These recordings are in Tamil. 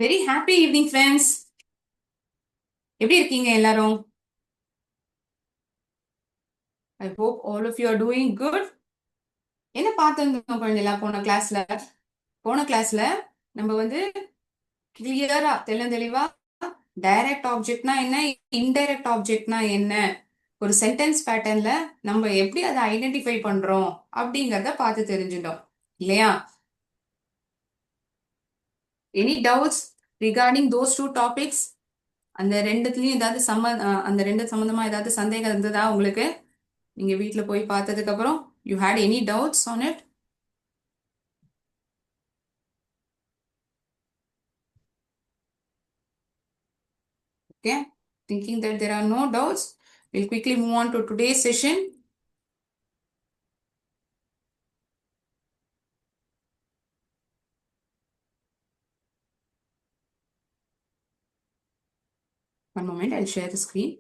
Very happy evening friends. எப்படி இருக்கீங்க எல்லாரும்? I hope all of you are doing good. என்ன பார்த்துருந்தோம் குழந்தைகளா போன கிளாஸ்ல நம்ம வந்து கிளியரா தெளிவா டைரக்ட் ஆப்ஜெக்ட்னா என்ன, இன்டைரக்ட் ஆப்ஜெக்ட்னா என்ன, ஒரு சென்டென்ஸ் பேட்டர்ன்ல நம்ம எப்படி அதை ஐடென்டிஃபை பண்றோம் அப்படிங்கறத பார்த்து தெரிஞ்சுட்டோம் இல்லையா? Any doubts regarding those two topics? அந்த ரெண்டுத்துலயும் ஏதாவது அந்த ரெண்டு சம்பந்தமா ஏதாவது சந்தேகம் இருந்ததா உங்களுக்கு? நீங்க வீட்ல போய் பார்த்ததுக்கு அப்புறம் you had any doubts on it? Okay, thinking that there are no doubts, we'll quickly move on to today's session. One moment, I'll share the screen.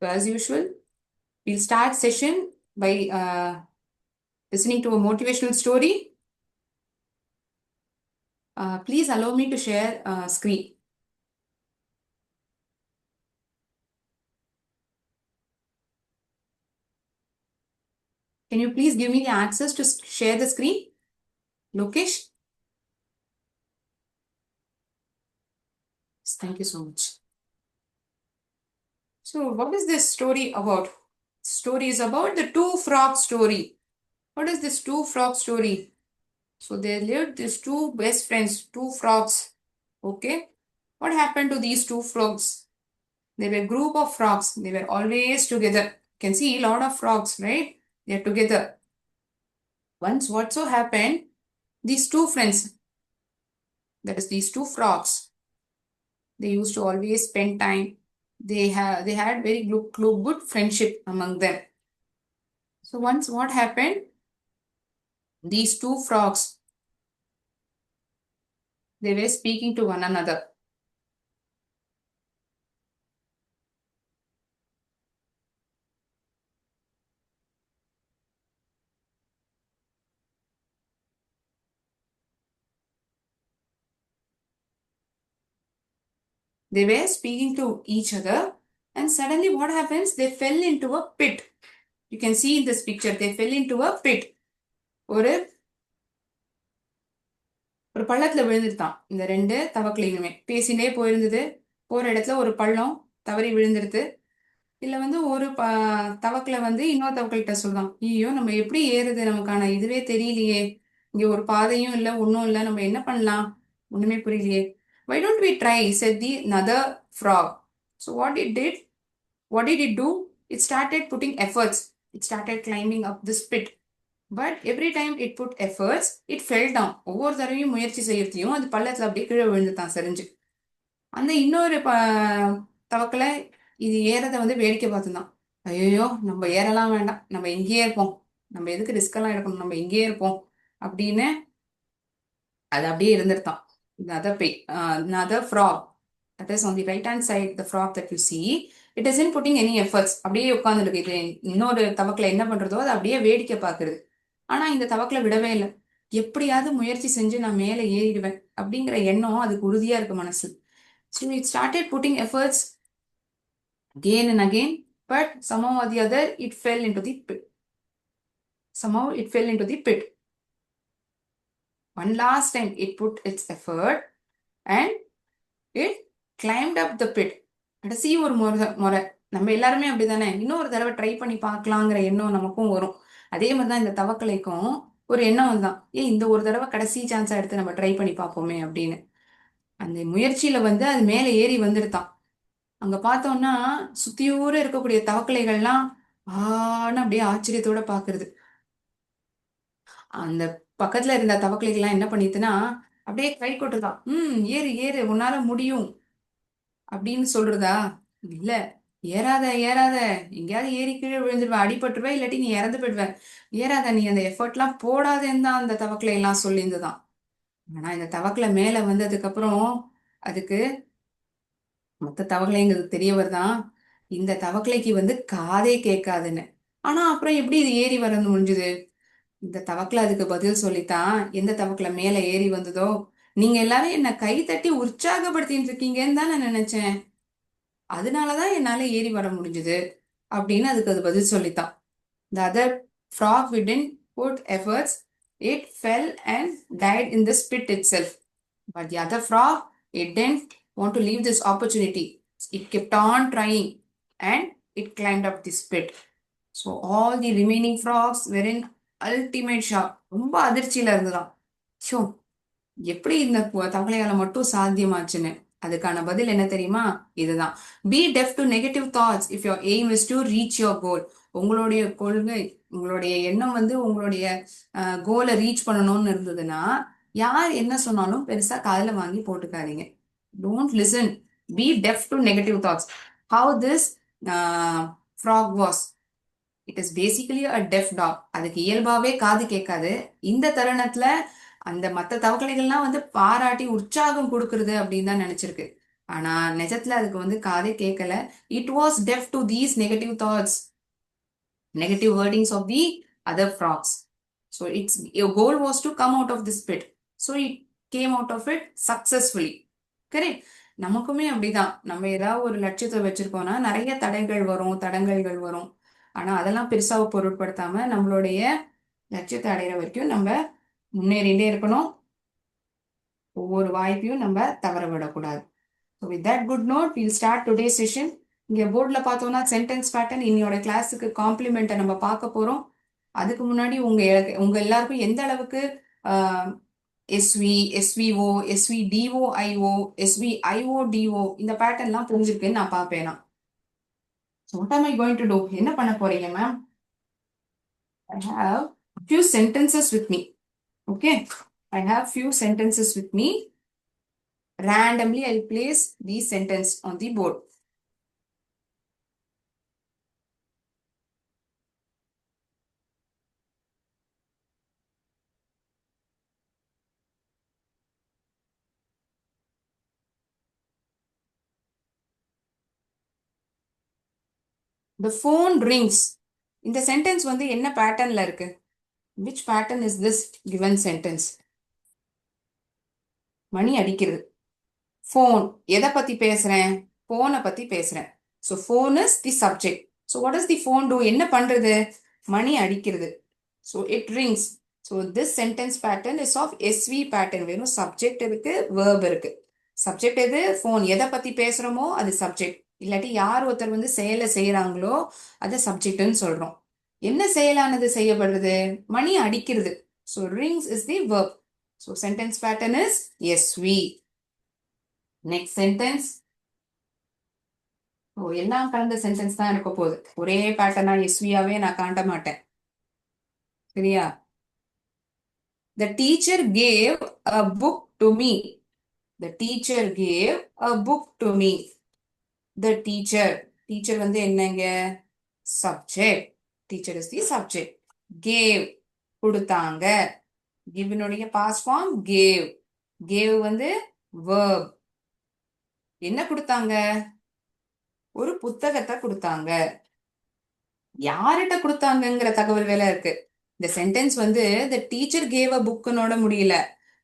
So as usual, we'll start session by listening to a motivational story. Please allow me to share screen. Can you please give me the access to share the screen? Lokesh? Thank you so much. So what is this story about? Story is about the two frog story. What is this two frog story? So there lived these two best friends, two frogs. Okay. What happened to these two frogs? They were a group of frogs. They were always together. You can see a lot of frogs, right? They're together. Once what so happened, these two friends, that is these two frogs, they used to always spend time. They had very good friendship among them. So once what happened, these two frogs, they were speaking to one another. They were speaking to each other, and suddenly what happens? They fell into a pit. You can see in this picture, they fell into a pit. ஒரு ஒரு பள்ளத்துல விழுந்துட்டான். இந்த ரெண்டு தவக்கலையுமே பேசினே போயிருந்தது. போற இடத்துல ஒரு பள்ளம் தவறி விழுந்துருது. இதுல ஒரு தவக்கலை இன்னொரு தவக்கல்கிட்ட சொல்றான், ஐயோ நம்ம எப்படி ஏறுது, நமக்கான இதுவே தெரியலையே, இங்க ஒரு பாதையும் இல்லை, ஒன்றும் இல்லை, நம்ம என்ன பண்ணலாம், ஒண்ணுமே புரியலையே. Why don't we try, said the another frog. So what did it do? It started putting efforts. It started climbing up this pit. But every time it put efforts it fell down. ஒவ்வொரு தடவையும் முயற்சி செய்யறதையும் அது பள்ளத்துல அப்படியே கீழே விழுந்துட்டான் சரிஞ்சு. அந்த இன்னொரு தவக்கலை இது ஏறதை வேடிக்கை பார்த்துதான். ஐயோ நம்ம ஏறலாம் வேண்டாம், நம்ம இங்கேயே இருப்போம், நம்ம எதுக்கு ரிஸ்க் எல்லாம் எடுக்கணும், நம்ம இங்கேயே இருப்போம் அப்படின்னு அது அப்படியே இருந்துட்டான். Another frog, that is on the right hand side, the frog that you see, it isn't putting any efforts. அப்படியே உட்கார்ந்துருக்கு. இது இன்னொரு தவக்கலை என்ன பண்றதோ அதை அப்படியே வேடிக்கை பார்க்கறது. ஆனா இந்த தவக்கலை விடவே இல்லை. எப்படியாவது முயற்சி செஞ்சு நான் மேலே ஏறிடுவேன் அப்படிங்கிற எண்ணம் அதுக்கு உறுதியா இருக்கு மனசு. So it started putting efforts again and again, but somehow or the other it fell into the pit. Somehow it fell into the pit. One last time it put its effort and it climbed up the pit. கடைசி ஒரு முறை நம்ம எல்லாருமே அப்படிதானே, இன்னொரு தடவை ட்ரை பண்ணி பார்க்கலாங்கிற எண்ணம் நமக்கும் வரும். அதே மாதிரிதான் இந்த தவக்கலைக்கும் ஒரு எண்ணம் வந்தான், ஏன் இந்த ஒரு தடவை கடைசி சான்ஸா எடுத்து நம்ம ட்ரை பண்ணி பார்ப்போமே அப்படின்னு. அந்த முயற்சியில அது மேலே ஏறி வந்துடுதான். அங்க பார்த்தோம்னா சுத்தியூர இருக்கக்கூடிய தவக்கலைகள்லாம் ஆன்னு அப்படியே ஆச்சரியத்தோட பாக்குறது. அந்த பக்கத்துல இருந்த தவக்கலைகள்லாம் என்ன பண்ணிட்டுனா அப்படியே கை கொட்டுதான். ஏறு ஏறு, உன்னால முடியும் அப்படின்னு சொல்றதா? இல்ல, ஏறாத ஏறாத, எங்கேயாவது ஏறி கீழே விழுந்துருவ, அடிபட்டுருவ, இல்லாட்டி நீ இறந்து போயிடுவ. ஏறாத, நீ அந்த எஃபர்ட்லாம் போடாதேன்னு தான் அந்த தவக்கலை எல்லாம் சொல்லியிருந்துதான். ஆனா இந்த தவக்கலை மேல வந்ததுக்கு அப்புறம் அதுக்கு மத்த தவக்கலைங்கிறது தெரியவர் தான், இந்த தவக்கலைக்கு வந்து காதே கேட்காதுன்னு. ஆனா அப்புறம் எப்படி இது ஏறி வரணும் முடிஞ்சுது? இந்த தவக்கலை அதுக்கு பதில் சொல்லித்தான் எந்த தவக்கலை மேல ஏறி வந்ததோ, நீங்க எல்லாரும் என்ன கை தட்டி உற்சாகப்படுத்திட்டு இருக்கீங்கன்னு தான் நான் நினைச்சேன், அதனாலதான் என்னால ஏறி வர முடிஞ்சது அப்படின்னு அதுக்கு அது பதில் சொல்லித்தான். The other frog didn't put efforts. It fell and died in the spit itself. But the other frog, it didn't want to leave this opportunity. It kept on trying and it climbed up the spit. So all the remaining frogs were in ultimate shock. ரொம்ப அதிர்ச்சியில இருந்துதான். ஷோ, எப்படி இந்த தவளையால மட்டும் சாத்தியமாச்சுன்னு. அதுக்கான பதில் என்ன தெரியுமா? இதுதான். Be deaf to negative thoughts if your aim is to reach your goal. உங்களுடைய கொள்கை, உங்களுடைய எண்ணம் வந்து உங்களுடைய கோலை ரீச் பண்ணணும்னு இருந்ததுன்னா, யார் என்ன சொன்னாலும் பெருசா காதுல வாங்கி போட்டுக்காதீங்க. Don't listen. Be deaf to negative thoughts. How this frog was, it is basically a deaf dog. அதுக்கு இயல்பாவே காது கேட்காது. இந்த தருணத்துல அந்த மத்த தவக்கலைகள்லாம் வந்து பாராட்டி உற்சாகம் கொடுக்கறது அப்படின்னு தான் நினைச்சிருக்கு. ஆனா நிஜத்துல அதுக்கு வந்து காதே கேட்கல. It was deaf to these negative thoughts, negative wordings of the other frogs. So its your goal was to come out of this pit. So it came out of it successfully. Correct. நமக்குமே அப்படிதான். நம்ம ஏதாவது ஒரு லட்சியத்தை வச்சிருக்கோம்னா நிறைய தடைகள் வரும், தடங்கல்கள் வரும். ஆனா அதெல்லாம் பெருசா பொருட்படுத்தாம நம்மளுடைய லட்சியத்தை அடையிற வரைக்கும் நம்ம முன்னேறிட்டே இருக்கணும். ஒவ்வொரு வாய்ப்பையும் நம்ம தவற விடக்கூடாது. So with that good note, we'll start today's session. இங்க போர்ட்ல பார்த்தோம்னா சென்டென்ஸ் பேட்டர்ன் இன்னையோட கிளாஸுக்கு காம்ப்ளிமெண்ட்டை நம்ம பார்க்க போறோம். அதுக்கு முன்னாடி உங்க எல்லாருக்கும் எந்த அளவுக்கு எஸ்வி, எஸ்விஓ, எஸ்விடிஓ ஐஓ, எஸ்விஐஓ டிஓ இந்த பேட்டர்ன்லாம் புரிஞ்சிருக்குன்னு நான் பார்ப்பேன். So what am I going to do? என்ன பண்ண போறீங்க ma'am? I have few sentences with me. Okay, I have few sentences with me. Randomly I'll place these sentences on the board. The phone rings. இந்த சென்டென்ஸ் வந்து என்ன பேட்டர்ன்ல இருக்கு? Which pattern is this given sentence? மணி அடிக்கிறது. phone, எதை பத்தி பேசுறேன்? போனை பத்தி பேசுறேன். So phone is the subject. So what does the phone do? என்ன பண்றது? மணி அடிக்கிறது. So it rings. So this sentence pattern is of SV pattern. வெறும் subject இருக்கு, verb இருக்கு. சப்ஜெக்ட் எது? ஃபோன். எதை பத்தி பேசுறோமோ அது சப்ஜெக்ட். இல்லாட்டி யார் ஒருத்தர் வந்து செயலை செய்யறாங்களோ அதை சப்ஜெக்ட்னு சொல்றோம். என்ன செயலானது செய்யப்படுறது? மணி அடிக்கிறது. So rings is the verb. So sentence pattern is SV. Next sentence. ஓ, எல்லாம் கலந்த சென்டென்ஸ் தான் இருக்க போகுது. ஒரே பேட்டர்னா எஸ்வியாவே நான் காட்ட மாட்டேன். சரியா? The teacher gave a book to me. The teacher gave a book to me. The teacher. Teacher வந்து என்னங்க? Subject. Teacher is the subject. Gave. கொடுத்தாங்க. giveனுடைய past form gave. Gave வந்து verb. என்ன கொடுத்தாங்க? ஒரு புத்தகத்தை கொடுத்தாங்க. யார்கிட்ட கொடுத்தாங்கங்கிற தகவல் வேலை இருக்கு. இந்த சென்டென்ஸ் வந்து the teacher gave a bookனோட முடியல.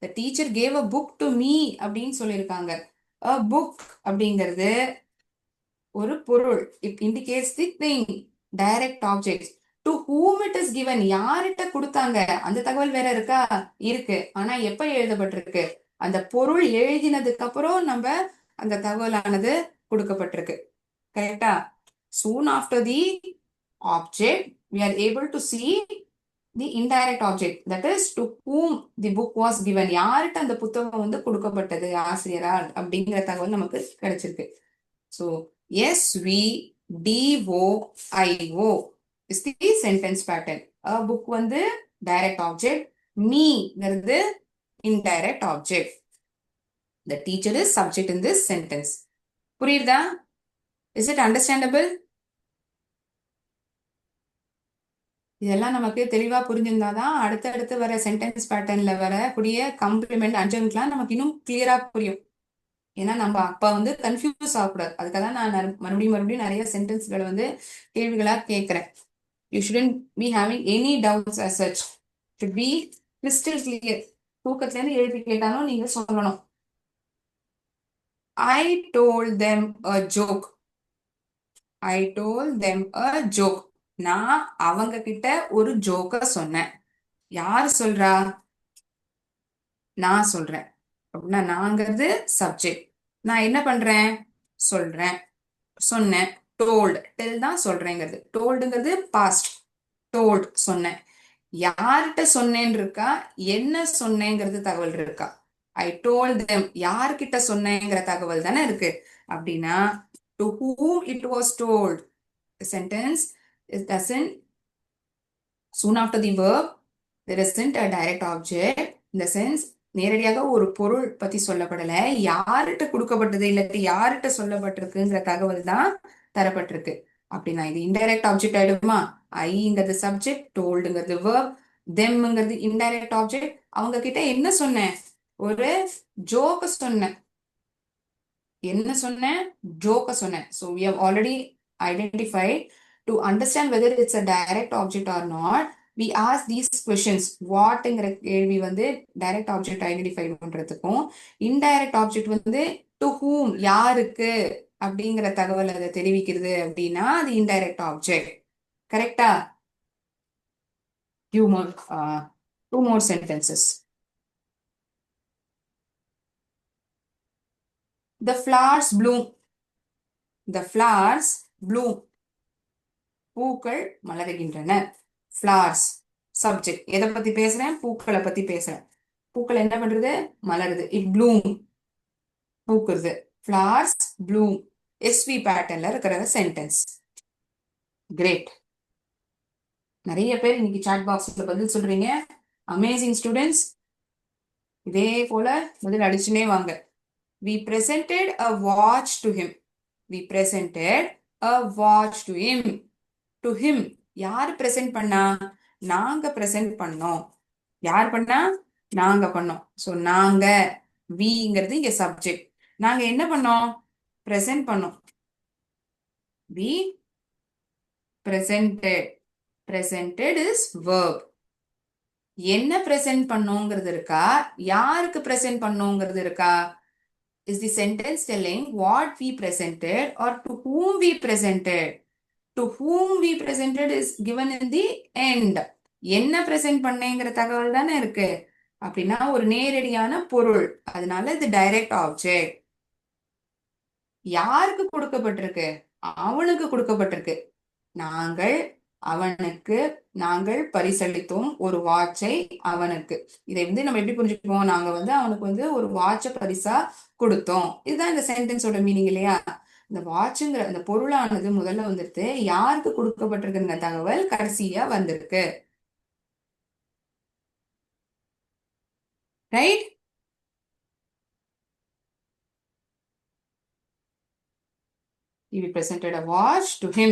The teacher gave a book to me அப்படின்னு சொல்லியிருக்காங்க. A book அப்படிங்கிறது ஒரு பொருள். It indicates the thing. Direct object. To whom it is given, யார்கிட்ட கொடுத்தாங்க அந்த தகவல் வேற இருக்கா? இருக்கு. ஆனா எப்ப எழுதப்பட்டிருக்கு? அந்த பொருள் எழுதினதுக்கு அப்புறம் நம்ம அந்த தகவலானது கொடுக்கப்பட்டிருக்கு. கரெக்டா? soon after the object we are able to see the indirect object, that is to whom the book was given. யார்கிட்ட அந்த புத்தகம் வந்து கொடுக்கப்பட்டது ஆசிரியரால் அப்படிங்கிற தகவல் நமக்கு கிடைச்சிருக்கு. So SVDOIO is the sentence pattern. A book வந்து direct object, meங்கிறது indirect object. The teacher is subject in this sentence. புரியுதா? Is it understandable? இதெல்லாம் நமக்கு தெளிவா புரிஞ்சிருந்தாதான் அடுத்தடுத்து வர சென்டென்ஸ் பேட்டர்ன்ல வரக்கூடிய கம்ப்ளிமெண்ட் அட்ஜங்க்ட்லாம் நமக்கு இன்னும் கிளியரா புரியும். ஏன்னா நம்ம அப்ப வந்து கன்ஃபியூஸ் ஆகக்கூடாது. அதுக்காக தான் நான் மறுபடியும் மறுபடியும் நிறைய சென்டென்ஸ்களை வந்து கேள்விகளா கேட்கிறேன். You shouldn't be having any doubts as such. should be crystal clear. தூக்கத்துல இருந்து எழுப்பி கேட்டாலும் நீங்க சொல்லணும். I told them a joke. I told them a joke. நான் அவங்க கிட்ட ஒரு ஜோக்க சொன்னேன். யார் சொல்றா? நான் சொல்றேன். அப்படின்னா நாங்கிறது சப்ஜெக்ட். நான் என்ன பண்றேன்? சொல்றேன், சொன்னேன். டோல்டு, டெல் தான் சொல்றேங்கிறது. டோல்டுங்கிறது பாஸ்ட். டோல்டு சொன்னேன். யார்கிட்ட சொன்னேன்னு இருக்கா, என்ன சொன்னேங்கிறது தகவல் இருக்கா? ஐ டோல்ட் தெம், யார்கிட்ட சொன்னேங்கிற தகவல் தானே இருக்கு. அப்படின்னா to whom it was told. The sentence is doesn't soon after the verb there isn't a direct object. In the sense நேரடியாக ஒரு பொருள் பத்தி சொல்லப்படல, யார்கிட்ட கொடுக்கப்பட்டது இல்லாட்டி யார்கிட்ட சொல்லப்பட்டிருக்குங்கிற தகவல் தான் தரப்பட்டிருக்கு. அப்படின்னா இது இன்டைரக்ட் ஆப்ஜெக்ட் ஆயிடுமா? ஐங்கிறது சப்ஜெக்ட், டோல்டுங்கிறது verb, தெம்ங்கிறது இன்டைரக்ட் ஆப்ஜெக்ட். அவங்க கிட்ட என்ன சொன்னேன்? ஒரு ஜோக்க சொன்னேன். என்ன சொன்னேன்? ஜோக்க சொன்னேன். So we have already identified. To understand whether it's a direct object or not, we ask these questions. வாட்ங்கிற கேள்வி வந்து டைரக்ட் ஆப்ஜெக்ட் ஐடென்டிஃபை பண்றதுக்கும், இன்டைரக்ட் ஆப்ஜெக்ட் வந்து டு whom, யாருக்கு அப்படிங்கிற தகவல் அதை தெரிவிக்கிறது. அப்படின்னா அது இன்டைரக்ட் ஆப்ஜெக்ட். கரெக்டா? few more two more sentences. The flowers bloom. The flowers bloom. பூக்கள் மலருகின்றன. Flowers subject. எதை பத்தி பேசுறேன்? பூக்களை பத்தி பேசுறேன். பூக்கள் என்ன பண்றது? மலருது. இட் ப்ளூம், பூக்குறது. Flowers bloom. எஸ்வி பேட்டர்ன்ல இருக்கிற சென்டென்ஸ். கிரேட். நிறைய பேர் இன்னைக்கு சாட் பாக்ஸ்ல பதில் சொல்றீங்க. Amazing students. இதே போல பதில் அடிச்சுனே வாங்க. We presented a watch to him. We presented a watch to him. To him. யார் பிரசன்ட் பண்ணா? நாங்க பிரசன்ட் பண்ணோம். யார் பண்ணா? நாங்க பண்ணோம். சோ நாங்க, விங்கிறது இங்க சப்ஜெக்ட். நாங்க என்ன பண்ணோம்? பிரசன்ட் பண்ணோம். we presented. presented is verb. என்ன பிரசன்ட் பண்ணோங்கிறது இருக்கா, யாருக்கு பிரசன்ட் பண்ணோங்கிறது இருக்கா? is the sentence telling what we presented or to whom we presented? To whom we presented is given in the end. என்ன பிரசன்ட் பண்ணேங்கிற தகவல் தானே இருக்கு. அப்படின்னா ஒரு நேரடியான பொருள். அதனால இது டைரக்ட் ஆப்ஜெக்ட். யாருக்கு கொடுக்கப்பட்டிருக்கு? அவனுக்கு கொடுக்கப்பட்டிருக்கு. நாங்கள் அவனுக்கு, நாங்கள் பரிசளித்தோம் ஒரு வாட்சை அவனுக்கு. இதை வந்து நம்ம எப்படி புரிஞ்சுக்குவோம்? நாங்க வந்து அவனுக்கு வந்து ஒரு வாட்சை பரிசா கொடுத்தோம். இதுதான் இந்த சென்டென்ஸோட மீனிங் இல்லையா? இந்த வாட்சுங்கிற அந்த பொருளானது முதல்ல வந்துட்டு யாருக்கு கொடுக்கப்பட்டிருக்குங்கிற தகவல் கடைசியா வந்திருக்கு. Right? We presented a watch to him.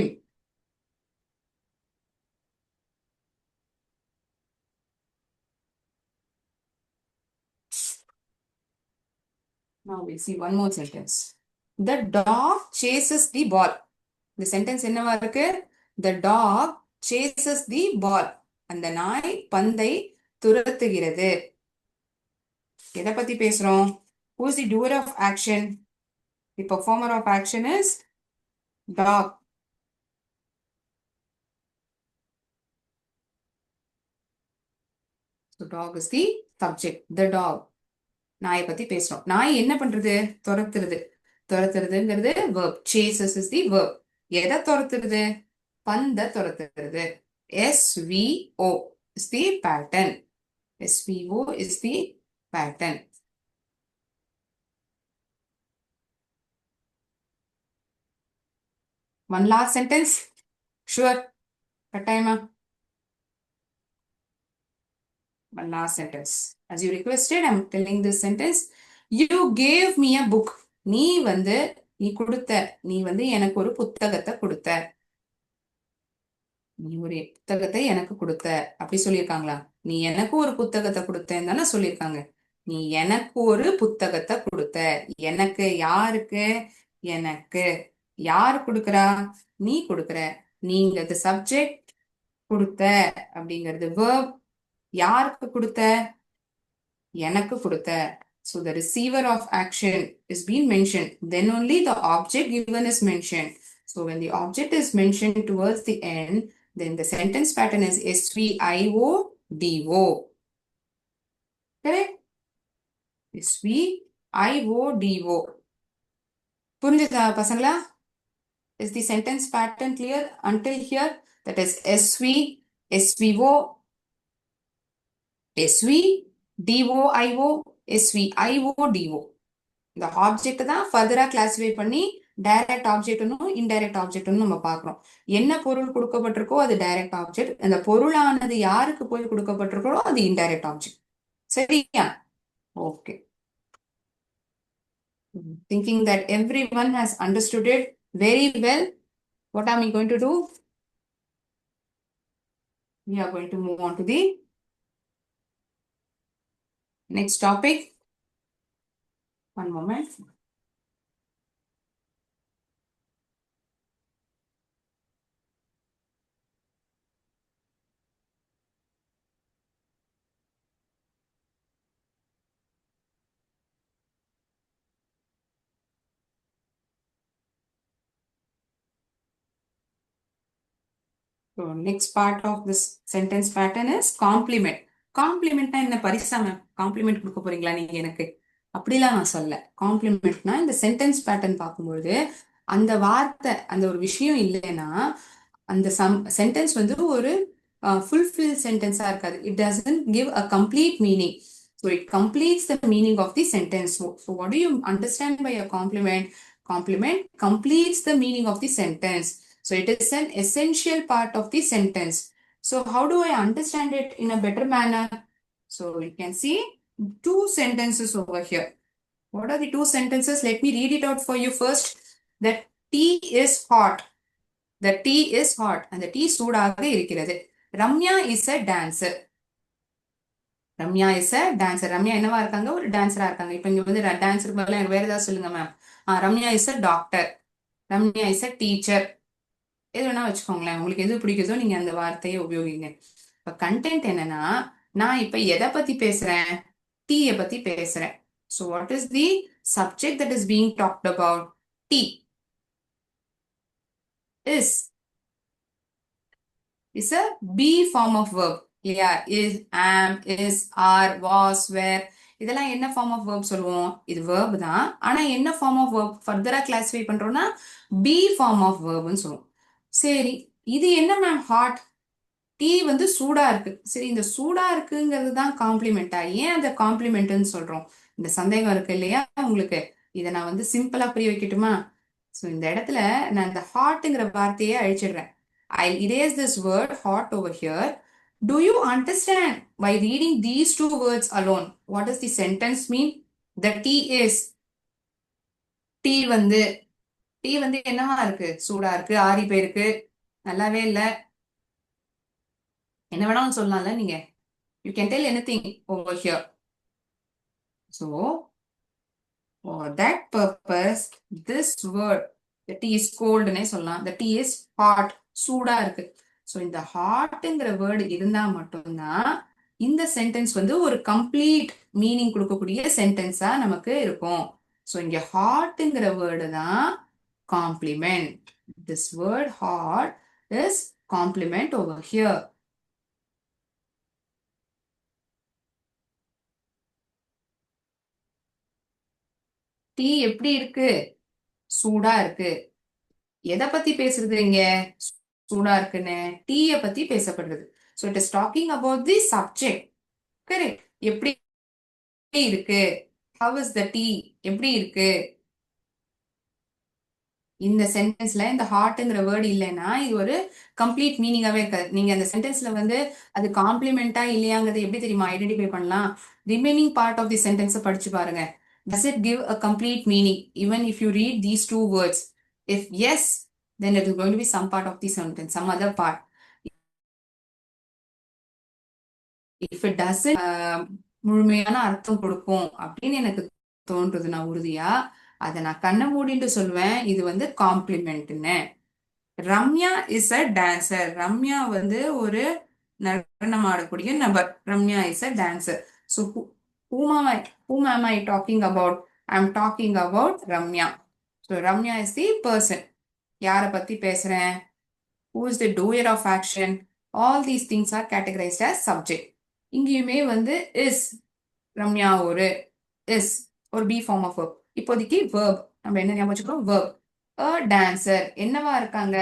Now we see one more sentence. The dog chases the ball. இந்த சென்டென்ஸ் என்னவா இருக்கு? The dog chases the ball. அந்த நாய் பந்தை துரத்துகிறது. எதை பத்தி பேசுறோம்? Who is the doer of action? The performer of action is dog. So dog is the subject. The dog. நாயை பத்தி பேசுறோம். நாய் என்ன பண்றது? துரத்துறது. துரத்துறதுங்கிறது verb. Chases is the verb. எதை துரத்துறது? பந்தை துரத்துறது. SVO is the pattern. SVO is the pattern. One last sentence. Sure. கட்டாயமா? One last sentence. As you requested, I'm telling this sentence. You gave me a book. நீ வந்து நீ கொடுத்த, நீ வந்து எனக்கு ஒரு புத்தகத்தை கொடுத்த, நீ ஒரு புத்தகத்தை எனக்கு கொடுத்த அப்படி சொல்லியிருக்காங்களா? நீ எனக்கு ஒரு புத்தகத்தை கொடுத்தேன்னு தானே சொல்லியிருக்காங்க. நீ எனக்கு ஒரு புத்தகத்தை கொடுத்த. எனக்கு யாருக்கு? எனக்கு. யாரு கொடுக்கறா? நீ கொடுக்கற. நீங்கிறது சப்ஜெக்ட், கொடுத்த அப்படிங்கிறது verb. யாருக்கு கொடுத்த? எனக்கு கொடுத்த. So the receiver of action is being mentioned. Then only the object given is mentioned. So when the object is mentioned towards the end, then the sentence pattern is SVIODO. Correct? SVIODO. புரிஞ்சுதா பசங்களா? Is the sentence pattern clear until here? That is SV, SVO, SVDOIO, SVIODO. இந்த ஆப்ஜெக்ட் தான் ஃபர்தரா கிளாசிஃபை பண்ணி டைரக்ட் ஆப்ஜெக்ட்னும் இன்டைரக்ட் ஆப்ஜெக்ட்னு நம்ம பார்க்கிறோம். என்ன பொருள் கொடுக்கப்பட்டிருக்கோ அது டைரக்ட் ஆப்ஜெக்ட், அந்த பொருளானது யாருக்கு போய் கொடுக்கப்பட்டிருக்கோ அது இன்டைரக்ட் ஆப்ஜெக்ட். சரியா? Okay. Thinking that everyone has understood it very well, what am I going to do? We are going to move on to the next topic. One moment. So next part of this sentence pattern is complement. காம்ப்ளிமெண்ட்னா என்ன? பரிசா மேம் காம்ப்ளிமெண்ட் கொடுக்க போறீங்களா நீங்க எனக்கு? அப்படிலாம் நான் சொல்ல. காம்ப்ளிமெண்ட்னா இந்த சென்டென்ஸ் பேட்டர்ன் பார்க்கும்போது அந்த வார்த்தை, அந்த ஒரு விஷயம் இல்லைன்னா அந்த சென்டென்ஸ் வந்து ஒரு ஃபுல்ஃபில் சென்டென்ஸா இருக்காது. It doesn't give a complete meaning. So it completes the meaning of the sentence. So what do you understand by a complement? Complement completes the meaning of the sentence. So it is an essential part of the sentence. So how do I understand it in a better manner? So you can see two sentences over here. What are the two sentences? Let me read it out for you first. The tea is hot. The tea is hot. And the tea சூடாக இருக்கிறது. Ramya is a dancer. Ramya is a dancer. Ramya என்னவா இருக்காங்க? ஒரு டான்சரா இருக்காங்க. இப்ப இங்க வந்து டான்சருக்கு பதிலா எனக்கு வேற ஏதாவது சொல்லுங்க ma'am. Ramya is a doctor. Ramya is a teacher. எது வேணா வச்சுக்கோங்களேன். உங்களுக்கு எது பிடிக்குதோ நீங்க அந்த வார்த்தையை உபயோகிங்க. இப்ப கண்டென்ட் என்னன்னா, நான் இப்ப எதை பத்தி பேசுறேன்? டீயை பத்தி பேசுறேன். So what is the subject that is being talked about? Tea is a be form of verb. இல்லையா? is, am, is, are, was, were. இதெல்லாம் என்ன ஃபார்ம் ஆஃப் verb சொல்லுவோம்? இது verb தான். ஆனா என்ன ஃபார்ம் ஆஃப் verb ஃபர்தரா கிளாசிஃபை பண்றோம்னா be ஃபார்ம் ஆஃப் verbன்னு சொல்லுவோம். சரி, இது என்ன மேம்? ஹாட். டீ வந்து சூடா இருக்கு. சரி, இந்த சூடா இருக்குங்கிறது தான் காம்ப்ளிமெண்டா? ஏன் அந்த காம்ப்ளிமெண்ட்னு சொல்றோம்? இந்த சந்தேகம் இருக்கு இல்லையா உங்களுக்கு? இதை நான் வந்து சிம்பிளா புரிய வைக்கட்டுமா? ஸோ இந்த இடத்துல நான் இந்த ஹாட்ங்கிற வார்த்தையை அழிச்சிடுறேன். I'll erase this word hot over here. Do you understand by reading these two words alone? What does the sentence mean? The tea is. வந்து டீ வந்து என்னவா இருக்கு? சூடா இருக்கு, ஆறி போயிருக்கு, நல்லாவே இல்லை. என்ன வேணாலும் சொல்லலாம்ல நீங்க. You can tell anything over here. So for that purpose, this word, the tea is cold னே சொல்லலாம். The tea is hot. சூடா இருக்கு. ஸோ இந்த ஹாட்ங்கிற வேர்டு இருந்தா மட்டும்தான் இந்த சென்டென்ஸ் வந்து ஒரு கம்ப்ளீட் மீனிங் கொடுக்கக்கூடிய சென்டென்ஸா நமக்கு இருக்கும். ஸோ இங்க ஹாட்ங்கிற வேர்டு தான் complement. This word hot is complement over here. Tea எப்படி இருக்கு? சூடா இருக்கு. எதை பத்தி பேசுறது இங்க? சூடா இருக்குன்னு டீயை பத்தி பேசப்படுறது. So it is talking about the subject. Correct. எப்படி இருக்கு? How is the tea? எப்படி இருக்கு? இந்த சென்டென்ஸ்ல இந்த ஹாட்ங்கிற வேர்டு இல்லைன்னா இது ஒரு கம்ப்ளீட் மீனிங்காவே இருக்காது. நீங்க அந்த சென்டென்ஸ்ல வந்து அது காம்ப்ளிமெண்டா இல்லையாங்கிறது எப்படி தெரியுமா ஐடென்டிஃபை பண்ணலாம்? ரிமைனிங் பார்ட் ஆஃப் தி சென்டென்ஸை படிச்சு பாருங்க. Does it give a complete meaning even if you read these two words? If yes, then it is going to be some part of the sentence, some other part. If it doesn't முழுமையான அர்த்தம் கொடுக்கும் அப்படின்னு எனக்கு தோன்றுது, நான் உறுதியா அதை நான் கண்ண மூடிட்டு சொல்வேன், இது வந்து காம்ப்ளிமெண்ட்னு. Ramya is a dancer. Ramya வந்து ஒரு நடனம் ஆடக்கூடிய நபர். Ramya is a dancer. So whom am I talking about? I'm talking about Ramya. So Ramya is the person. யாரை பத்தி பேசுறேன்? Who is the doer of action? All these things are categorized as subject. இங்கேயுமே வந்து இஸ், ரம்யா ஒரு இஸ், ஒரு பி ஃபார்ம் ஆஃப் verb. இப்போதைக்கு verb நம்ம என்ன ஞாபகம் வச்சுக்கிறோம்? verb. a dancer என்னவா இருக்காங்க?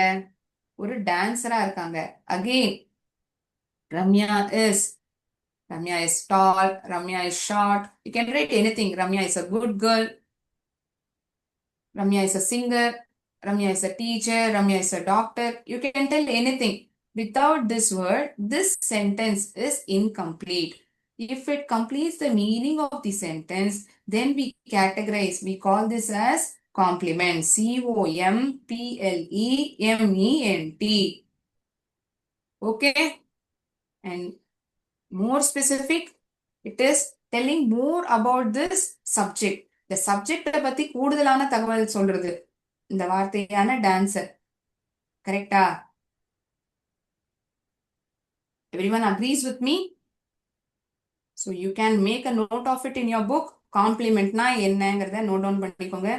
ஒரு டான்சரா இருக்காங்க. Again Ramya is tall, Ramya is short. You can write anything. Ramya is a good girl. Ramya is a singer. Ramya is a teacher. Ramya is a doctor. You can tell anything. Without this word, this sentence is incomplete. If it completes the meaning of the sentence, then we categorize. We call this as complement. complement. Okay? And more specific, it is telling more about this subject. The subject பத்தி கூடுதலான தகவல் சொல்றது இந்த வார்த்தையான டான்சர். கரெக்டா? Everyone agrees with me? So you can make a note of it in your book. காம்ப்ளிமெண்ட்னா என்னங்கிறத நோட் டவுன் பண்ணிக்கோங்க.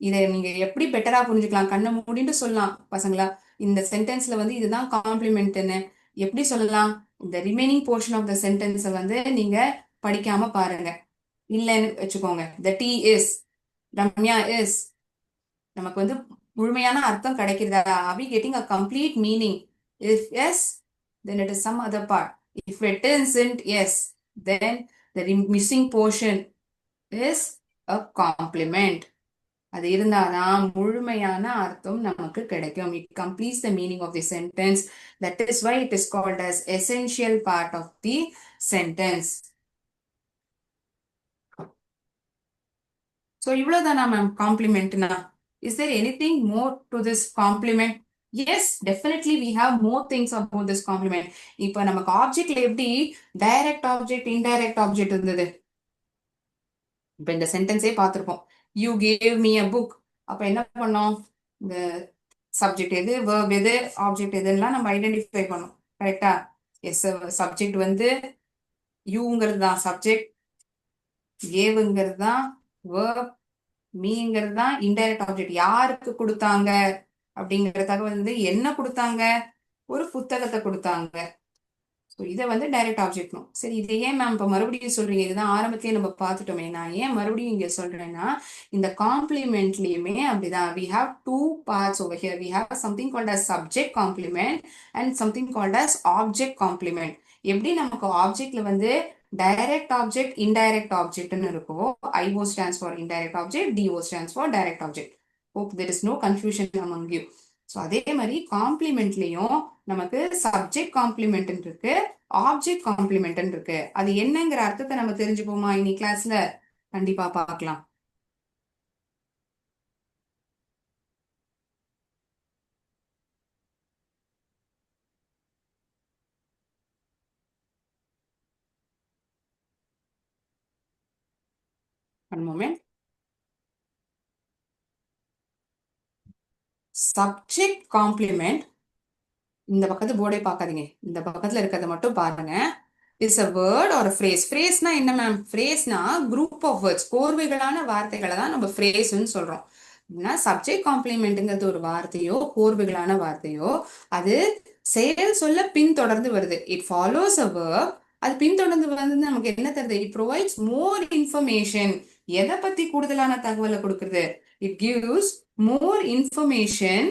இதை நீங்க எப்படி பெட்டரா புரிஞ்சுக்கலாம்? கண்ணை மூடிட்டு சொல்லலாம் பசங்களா, இந்த சென்டென்ஸ்ல வந்து இதுதான் காம்ப்ளிமெண்ட்னு எப்படி சொல்லலாம்? இந்த ரிமைனிங் போர்ஷன் ஆஃப் த சென்டென்ஸை வந்து நீங்க படிக்காம பாருங்க. இல்லைன்னு வச்சுக்கோங்க. the tea is, Ramya is, நமக்கு வந்து முழுமையான அர்த்தம் கிடைக்கிறதா? are we getting a complete meaning? If yes, then it is some other part. If it isn't yes, then the missing portion is a complement. அது இருந்தாதான் முழுமையான அர்த்தம் நமக்கு கிடைக்கும். It completes the meaning of the sentence. That is why it is called as essential part of the sentence. So இவ்வளவுதானா ma'am காம்ப்ளிமெண்ட்னா? Is there anything more to this compliment? Yes, definitely we have more things about this compliment. இப்போ நமக்கு ஆப்ஜெக்ட்ல எப்படி டைரக்ட் ஆப்ஜெக்ட், இன்டைரக்ட் ஆப்ஜெக்ட் இருந்தது? இப்போ இந்த சென்டென்ஸே பார்த்திருப்போம். You gave me a book. அப்ப என்ன பண்ணோம்? இந்த சப்ஜெக்ட் எது, verb எது, ஆப்ஜெக்ட் எதுலாம் நம்ம ஐடென்டிஃபை பண்ணோம். கரெக்டா? எஸ், சப்ஜெக்ட் வந்து யூங்கிறது தான் சப்ஜெக்ட், கேவுங்கிறது தான் verb, மீங்கிறது தான் இன்டைரக்ட் ஆப்ஜெக்ட். யாருக்கு கொடுத்தாங்க அப்படிங்கிற தகவல் வந்து என்ன கொடுத்தாங்க? ஒரு புத்தகத்தை கொடுத்தாங்க. ஸோ இதை வந்து டைரக்ட் ஆப்ஜெக்ட்னும். சரி, இதை ஏன் மேம் இப்போ மறுபடியும் சொல்றீங்க? இதுதான் ஆரம்பத்திலேயே நம்ம பார்த்துட்டோமே. நான் ஏன் மறுபடியும் இங்க சொல்றேன்னா, இந்த காம்ப்ளிமெண்ட்லயுமே அப்படிதான். we have two parts over here. We have something called as subject complement and something called as object complement. எப்படி நமக்கு ஆப்ஜெக்ட்ல வந்து டைரக்ட் ஆப்ஜெக்ட், இன்டைரக்ட் ஆப்ஜெக்ட்னு இருக்கோ, IO stands for indirect object, DO stands for direct object. Hope there is no confusion among you. So அதே மாதிரி காம்ப்ளிமெண்ட்லயும் நமக்கு சப்ஜெக்ட் காம்ப்ளிமெண்ட் இருக்கு, ஆப்ஜெக்ட் காம்ப்ளிமெண்ட் இருக்கு. அது என்னங்கிற அர்த்தத்தை நம்ம தெரிஞ்சுப்போமா இன்னி கிளாஸ்ல? கண்டிப்பா பார்க்கலாம். One moment. சப்ஜெக்ட் காம்ப்ளிமெண்ட், இந்த பக்கத்து போர்டே பார்க்காதீங்க, இந்த பக்கத்துல இருக்கிறத மட்டும் பாருங்க. It's a word or phrase. ஃப்ரேஸ்னா என்ன மேம்? ஃப்ரேஸ்னா குரூப் ஆஃப் வேர்ட்ஸ், கோர்வைகளான வார்த்தைகளை தான் நம்ம ஃப்ரேஸ்ன்னு சொல்றோம். சப்ஜெக்ட் காம்ப்ளிமெண்ட்ங்கிறது ஒரு வார்த்தையோ கோர்வைகளான வார்த்தையோ, அது செயல் சொல்ல பின்தொடர்ந்து வருது. It follows a verb. அது பின்தொடர்ந்து வந்து நமக்கு என்ன தருது? It provides more information. எதை பத்தி கூடுதலான தகவலை கொடுக்குறது? It gives more information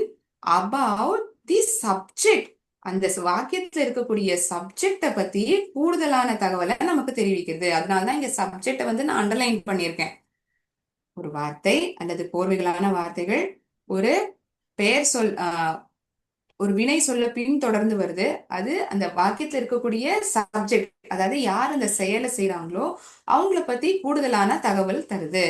about the subject. அந்த வாக்கியத்துல இருக்கக்கூடிய சப்ஜெக்டை பத்தி கூடுதலான தகவலை நமக்கு தெரிவிக்கிறது. அதனாலதான் இங்க சப்ஜெக்டை வந்து நான் அண்டர்லைன் பண்ணியிருக்கேன். ஒரு வார்த்தை அல்லது கோர்வைகளான வார்த்தைகள் ஒரு பெயர் சொல், ஒரு வினை சொல்ல பின் தொடர்ந்து வருது. அது அந்த வாக்கியத்துல இருக்கக்கூடிய சப்ஜெக்ட், அதாவது யார் அந்த செயலை செய்யறாங்களோ அவங்கள பத்தி கூடுதலான தகவல் தருது.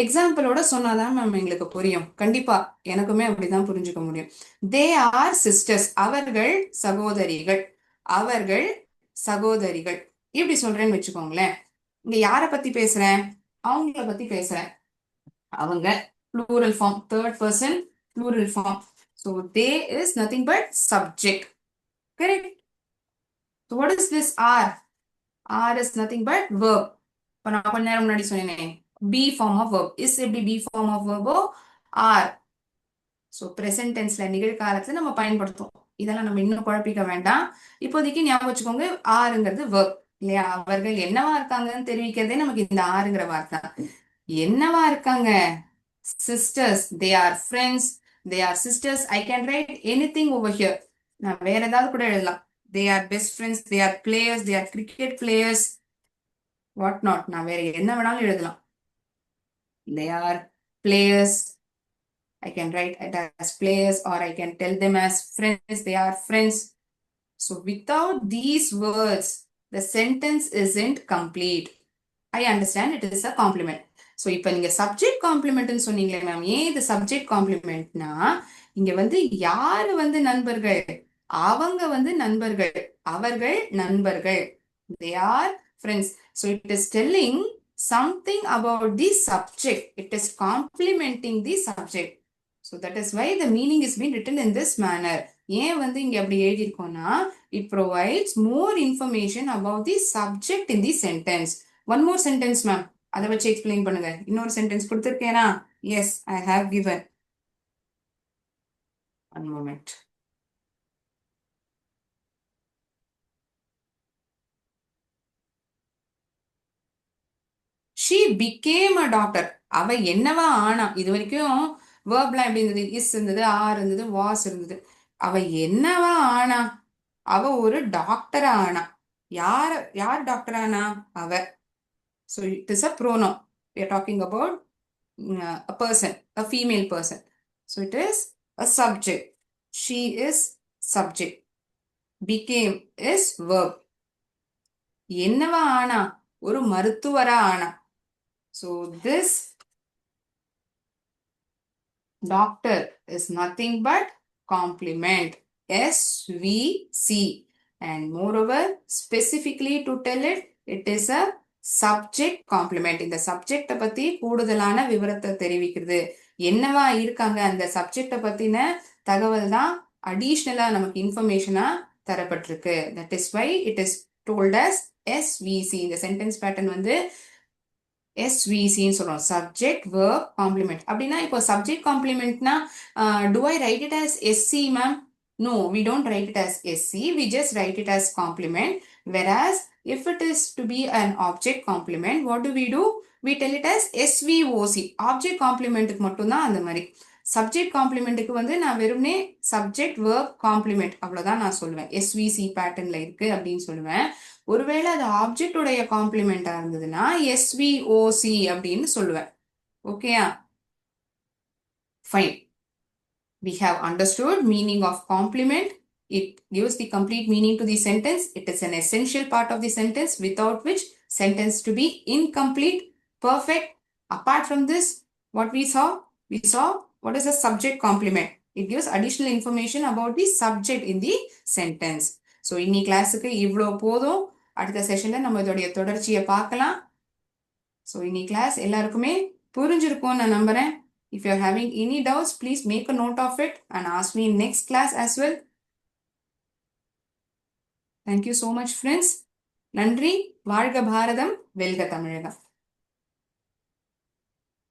எக்ஸாம்பிளோட சொன்னாதான் மேம் எங்களுக்கு புரியும். கண்டிப்பா எனக்குமே அப்படிதான் புரிஞ்சுக்க முடியும். தே ஆர் சிஸ்டர்ஸ், அவர்கள் சகோதரிகள், அவர்கள் சகோதரிகள். இப்படி சொல்றேன்னு வச்சுக்கோங்களேன். இங்க யார பத்தி பேசுறேன்? அவங்கள பத்தி பேசுறேன். அவங்க plural form, third person plural form. So they is nothing but subject. Correct. So what is this are? Are is nothing but verb. இப்போ நான் கொஞ்ச நேரம் முன்னாடி சொன்னேன் be form of verb. Is எப்படி பி ஃபார்ம் ஆஃப் verb-ஓ ஆர். ஸோ ப்ரெசன்ட் டென்ஸ்ல நிகழ்காலத்துல நம்ம பயன்படுத்தும். இதெல்லாம் நம்ம இன்னும் குழப்பிக்க வேண்டாம். இப்போதைக்கு ஞாபகம் வச்சுக்கோங்க, ஆறுங்கிறது verb இல்லையா? அவர்கள் என்னவா இருக்காங்கன்னு தெரிவிக்கிறதே நமக்கு இந்த ஆறுங்கிற வார்த்தை. என்னவா இருக்காங்க? Sisters, they are friends, they are sisters. I can write anything over here. நான் வேற ஏதாவது கூட எழுதலாம். They are best friends, they are players, they are cricket players, what not. நான் வேற என்ன வேணாலும் எழுதலாம். They are players. I can write it as players, or I can tell them as friends. They are friends. So without these words, the sentence isn't complete. I understand it is a compliment. So இப்போ நீங்க சப்ஜெக்ட் காம்ப்ளிமெண்ட்னு சொன்னீங்களே மேம், ஏன் இது சப்ஜெக்ட் காம்ப்ளிமெண்ட்னா, இங்க வந்து யாரு வந்து நண்பர்கள்? அவங்க வந்து நண்பர்கள், அவர்கள் நண்பர்கள். They are friends. So it is telling something about the subject. It is complementing the subject. So that is why the meaning is being written in this manner. ஏன் வந்து இங்க அப்படி எழுதியிருக்கோம்னா, it provides more information about the subject in the sentence. One more sentence ma'am, அதை வச்சு எக்ஸ்பிளைன் பண்ணுங்க. இன்னொரு sentence கொடுத்திருக்கேனா? Yes, I have given. One moment. She became a doctor. அவ என்னவா ஆனா? இது வரைக்கும் வேர்ப்லாம் எப்படி இருந்தது? இஸ் இருந்தது, ஆர் இருந்தது, வாஸ் இருந்தது. அவ என்னவா ஆனா? அவ ஒரு டாக்டரா ஆனா. யார் டாக்டர் ஆனா? அவ. So it is a pronoun. We are talking about a person, a female person. So it is a subject. She is subject. Became is verb. என்னவா ஆனா? ஒரு மருத்துவரா ஆனா. So this doctor is nothing but complement. SVC. And moreover, specifically to tell it, it is a subject complement. இந்த சப்ஜெக்ட பத்தி கூடுதலான விவரத்தை தெரிவிக்கிறது. என்னவா இருக்காங்க அந்த சப்ஜெக்ட பத்தின தகவல் தான் அடிஷ்னலா நமக்கு இன்ஃபர்மேஷனா தரப்பட்டிருக்கு. That is why it is told as SVC. இந்த சென்டென்ஸ் பேட்டர்ன் வந்து SVCன்னு சொல்றோம். Subject verb complement. அப்படின்னா இப்போ சப்ஜெக்ட் காம்ப்ளிமெண்ட்னா do I write it as SC ma'am? No, we don't write it as SC. We just write it as complement. Whereas if it is to be an object complement, what do? We tell it as SVOC. Object complementக்கு மட்டும்தான் அந்த மாதிரி. சப்ஜெக்ட் காம்ப்ளிமெண்ட்டுக்கு வந்து நான் வெறும்னே சப்ஜெக்ட் வெர்ப் காம்ப்ளிமெண்ட் அவ்வளவுதான் நான் சொல்லுவேன். SVC பேட்டர்ன்ல இருக்கு அப்படின்னு சொல்லுவேன். ஒருவேளை அது ஆப்ஜெக்ட் உடைய காம்ப்ளிமெண்டா இருந்ததுன்னா SVOC அப்படின்னு சொல்லுவேன். ஓகேயா? Fine. We have understood meaning of complement. It gives the complete meaning to the sentence. It is an essential part of the sentence, without which sentence to be incomplete. Perfect. Apart from this, what we saw what is a subject complement. It gives additional information about the subject in the sentence. So இன்னி கிளாஸுக்கு இவ்வளோ போதும். அடுத்த செஷன்ல நம்ம இதோடைய தொடர்ச்சியை பார்க்கலாம். ஸோ இன்னி கிளாஸ் எல்லாருக்குமே புரிஞ்சிருக்கும்னு நான் நம்புறேன். If you're having any doubts, please make a note of it and ask me in next class as well. Thank you so much friends. நன்றி. வாழ்க பாரதம், வெல்க தமிழகம்.